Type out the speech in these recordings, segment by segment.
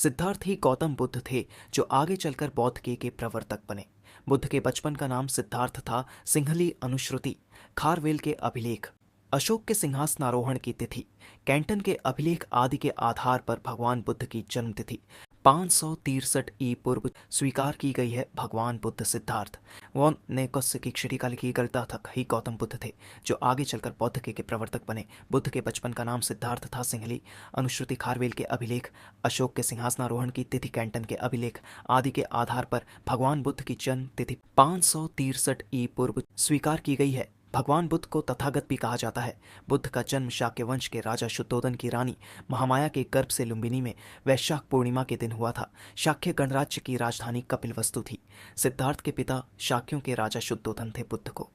सिद्धार्थ ही गौतम बुद्ध थे जो आगे चलकर बौद्ध के प्रवर्तक बने। बुद्ध के बचपन का नाम सिद्धार्थ था। सिंहली अनुश्रुति, खारवेल के अभिलेख, अशोक के सिंहासनारोहण की तिथि, कैंटन के अभिलेख आदि के आधार पर भगवान बुद्ध की जन्म तिथि 563 ई पूर्व स्वीकार की गई है। भगवान बुद्ध सिद्धार्थ वॉन ने कस्य की क्षति काल की गलता तक ही गौतम बुद्ध थे जो आगे चलकर बौद्ध के प्रवर्तक बने। बुद्ध के बचपन का नाम सिद्धार्थ था। सिंहली अनुश्रुति, खारवेल के अभिलेख, अशोक के सिंहासनारोहण की तिथि, कैंटन के अभिलेख आदि के आधार पर भगवान बुद्ध की जन्म तिथि 563 ई पूर्व स्वीकार की गई है। भगवान बुद्ध को तथागत भी कहा जाता है। बुद्ध का जन्म शाक्य वंश के राजा शुद्धोधन की रानी महामाया के गर्भ से लुम्बिनी में वैशाख पूर्णिमा के दिन हुआ था। शाक्य गणराज्य की राजधानी कपिलवस्तु थी। सिद्धार्थ के पिता शाक्यों के राजा शुद्धोधन थे। बुद्ध को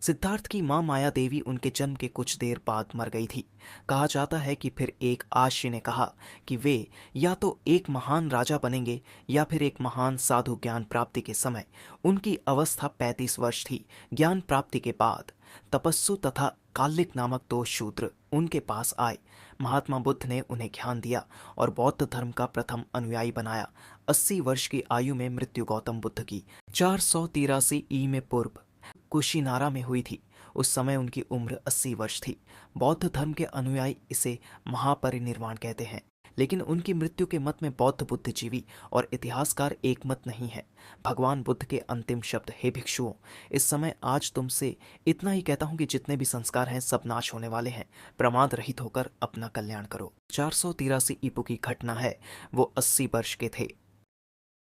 सिद्धार्थ की मां माया देवी उनके जन्म के कुछ देर बाद मर गई थी। कहा जाता है कि फिर एक आशी ने कहा कि वे या तो एक महान राजा बनेंगे या फिर एक महान साधु। ज्ञान प्राप्ति के समय उनकी अवस्था 35 वर्ष थी। ज्ञान प्राप्ति के बाद तपस्सु तथा कालिक नामक 2 शूद्र उनके पास आए। महात्मा बुद्ध ने उन्हें ज्ञान दिया और बौद्ध धर्म का प्रथम अनुयायी बनाया। 80 वर्ष की आयु में मृत्यु गौतम बुद्ध की 483 ई में पूर्व कुशीनारा में हुई थी। उस समय उनकी उम्र 80 वर्ष थी। बौद्ध धर्म के अनुयायी इसे महापरिनिर्वाण कहते हैं, लेकिन उनकी मृत्यु के मत में बौद्ध बुद्धिजीवी और इतिहासकार एक मत नहीं है। भगवान बुद्ध के अंतिम शब्द, हे भिक्षुओं, इस समय आज तुमसे इतना ही कहता हूं कि जितने भी संस्कार हैं सब नाश होने वाले हैं। प्रमाद रहित होकर अपना कल्याण करो। 483 ईपू की घटना है। वो 80 वर्ष के थे।